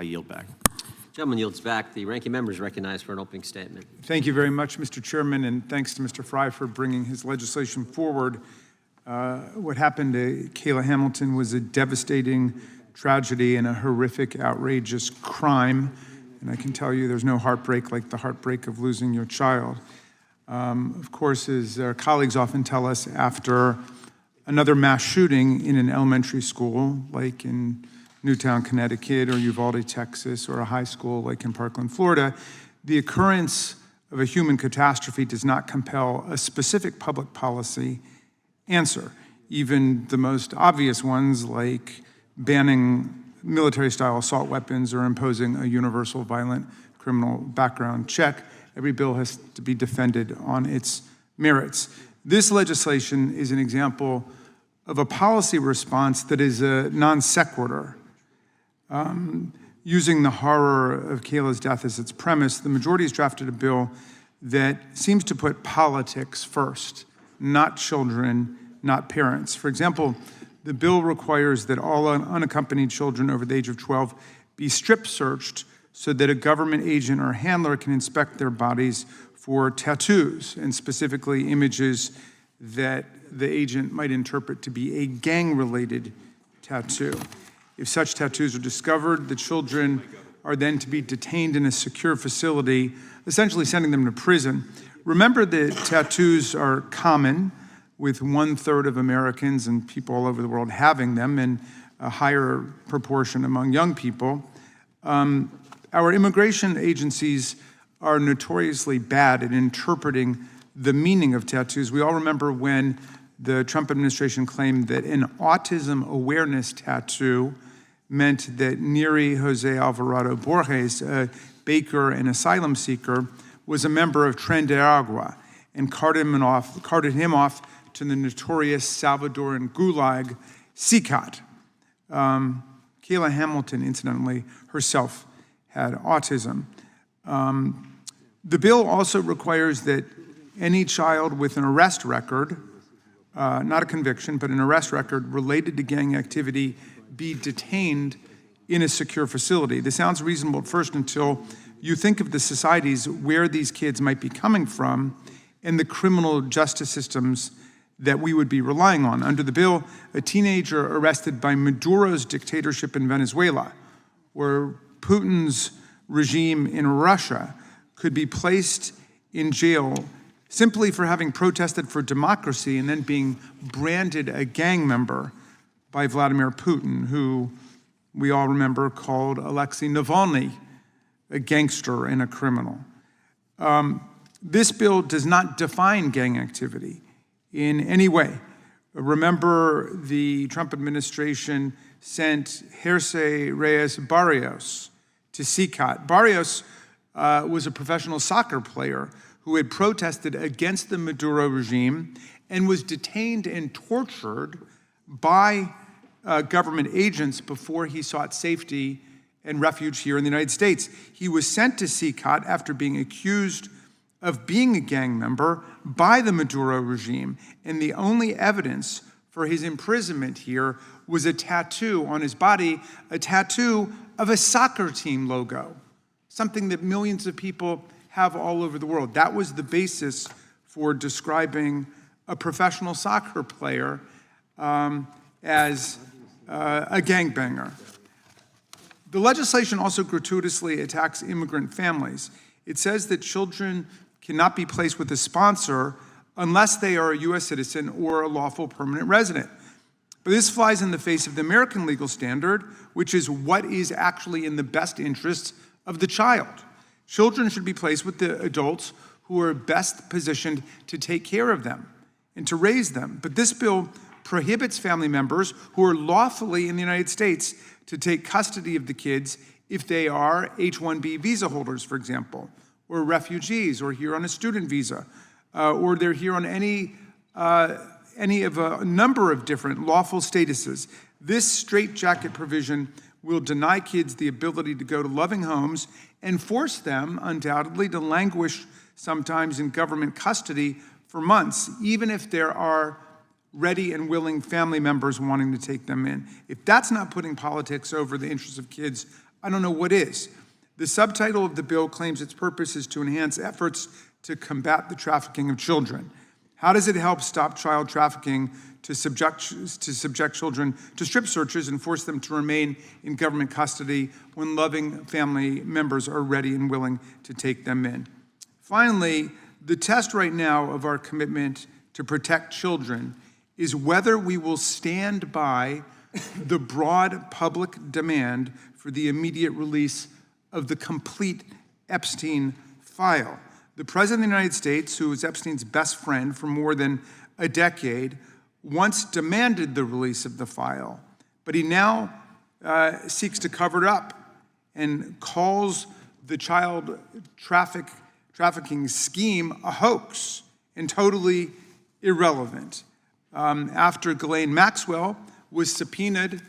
I yield back. Gentleman yields back. The ranking member is recognized for an opening statement. Thank you very much, Mr. Chairman, and thanks to Mr. Fry for bringing his legislation forward. What happened to Kayla Hamilton was a devastating tragedy and a horrific, outrageous crime. And I can tell you there's no heartbreak like the heartbreak of losing your child. Of course, as our colleagues often tell us, after another mass shooting in an elementary school, like in Newtown, Connecticut, or Uvalde, Texas, or a high school like in Parkland, Florida, the occurrence of a human catastrophe does not compel a specific public policy answer. Even the most obvious ones, like banning military-style assault weapons or imposing a universal violent criminal background check, every bill has to be defended on its merits. This legislation is an example of a policy response that is a non sequitur. Using the horror of Kayla's death as its premise, the majority has drafted a bill that seems to put politics first, not children, not parents. For example, the bill requires that all unaccompanied children over the age of 12 be strip searched so that a government agent or handler can inspect their bodies for tattoos, and specifically images that the agent might interpret to be a gang-related tattoo. If such tattoos are discovered, the children are then to be detained in a secure facility, essentially sending them to prison. Remember that tattoos are common, with 1/3 of Americans and people all over the world having them, and a higher proportion among young people. Our immigration agencies are notoriously bad at interpreting the meaning of tattoos. We all remember when the Trump administration claimed that an autism awareness tattoo meant that Neri Jose Alvarado Borges, a baker and asylum seeker, was a member of Tren de Agua, and carted him off to the notorious Salvadoran gulag, CICAT. Kayla Hamilton, incidentally, herself had autism. The bill also requires that any child with an arrest record, not a conviction, but an arrest record related to gang activity, be detained in a secure facility. This sounds reasonable at first until you think of the societies where these kids might be coming from and the criminal justice systems that we would be relying on. Under the bill, a teenager arrested by Maduro's dictatorship in Venezuela, or Putin's regime in Russia, could be placed in jail simply for having protested for democracy and then being branded a gang member by Vladimir Putin, who we all remember called Alexei Navalny a gangster and a criminal. This bill does not define gang activity in any way. Remember, the Trump administration sent Jersey Reyes Barrios to CICAT. Barrios was a professional soccer player who had protested against the Maduro regime and was detained and tortured by government agents before he sought safety and refuge here in the United States. He was sent to CICAT after being accused of being a gang member by the Maduro regime, and the only evidence for his imprisonment here was a tattoo on his body, a tattoo of a soccer team logo, something that millions of people have all over the world. That was the basis for describing a professional soccer player as a gangbanger. The legislation also gratuitously attacks immigrant families. It says that children cannot be placed with a sponsor unless they are a U.S. citizen or a lawful permanent resident. But this flies in the face of the American legal standard, which is what is actually in the best interests of the child. Children should be placed with the adults who are best positioned to take care of them and to raise them. But this bill prohibits family members who are lawfully in the United States to take custody of the kids if they are H-1B visa holders, for example, or refugees, or here on a student visa, or they're here on any of a number of different lawful statuses. This straitjacket provision will deny kids the ability to go to loving homes and force them, undoubtedly, to languish sometimes in government custody for months, even if there are ready and willing family members wanting to take them in. If that's not putting politics over the interests of kids, I don't know what is. The subtitle of the bill claims its purpose is to enhance efforts to combat the trafficking of children. How does it help stop child trafficking, to subject children to strip searches and force them to remain in government custody when loving family members are ready and willing to take them in? Finally, the test right now of our commitment to protect children is whether we will stand by the broad public demand for the immediate release of the complete Epstein file. The President of the United States, who was Epstein's best friend for more than a decade, once demanded the release of the file, but he now seeks to cover it up and calls the child trafficking scheme a hoax and totally irrelevant. After Ghislaine Maxwell was subpoenaed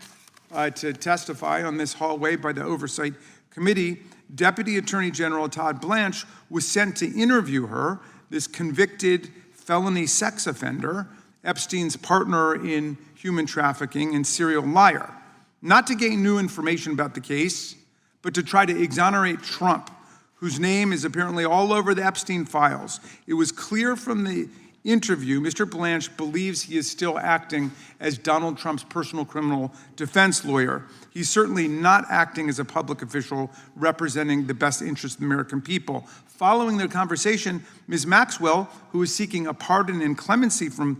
to testify on this hallway by the Oversight Committee, Deputy Attorney General Todd Blanche was sent to interview her, this convicted felony sex offender, Epstein's partner in human trafficking and serial liar, not to gain new information about the case, but to try to exonerate Trump, whose name is apparently all over the Epstein files. It was clear from the interview, Mr. Blanche believes he is still acting as Donald Trump's personal criminal defense lawyer. He's certainly not acting as a public official representing the best interests of the American people. Following the conversation, Ms. Maxwell, who is seeking a pardon and clemency from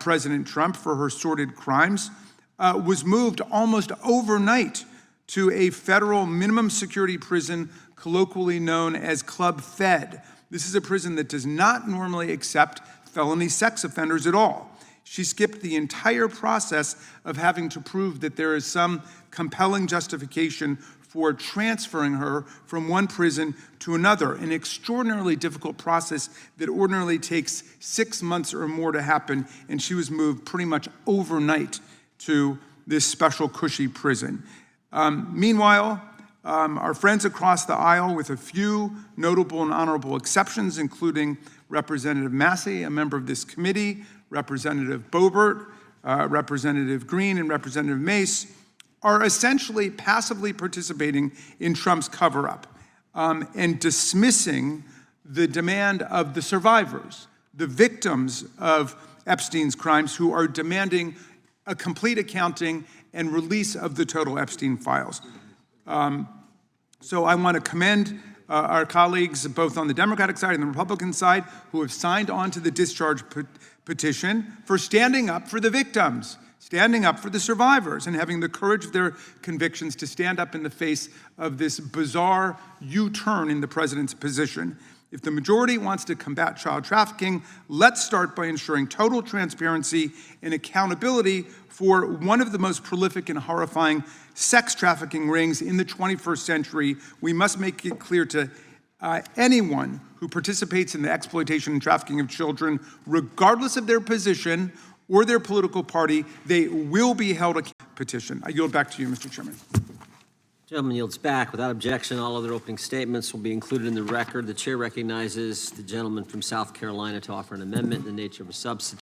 President Trump for her sordid crimes, was moved almost overnight to a federal minimum security prison, colloquially known as Club Fed. This is a prison that does not normally accept felony sex offenders at all. She skipped the entire process of having to prove that there is some compelling justification for transferring her from one prison to another, an extraordinarily difficult process that ordinarily takes 6 months or more to happen, and she was moved pretty much overnight to this special cushy prison. Meanwhile, our friends across the aisle, with a few notable and honorable exceptions, including Representative Massey, a member of this committee, Representative Boebert, Representative Green, and Representative Mace, are essentially passively participating in Trump's cover-up and dismissing the demand of the survivors, the victims of Epstein's crimes, who are demanding a complete accounting and release of the total Epstein files. So I want to commend our colleagues, both on the Democratic side and the Republican side, who have signed on to the discharge petition, for standing up for the victims, standing up for the survivors, and having the courage of their convictions to stand up in the face of this bizarre U-turn in the president's position. If the majority wants to combat child trafficking, let's start by ensuring total transparency and accountability for one of the most prolific and horrifying sex trafficking rings in the 21st century. We must make it clear to anyone who participates in the exploitation and trafficking of children, regardless of their position or their political party, they will be held accountable. Petition. I yield back to you, Mr. Chairman. Gentleman yields back. Without objection, all other opening statements will be included in the record. The chair recognizes the gentleman from South Carolina to offer an amendment in the nature of a substitute.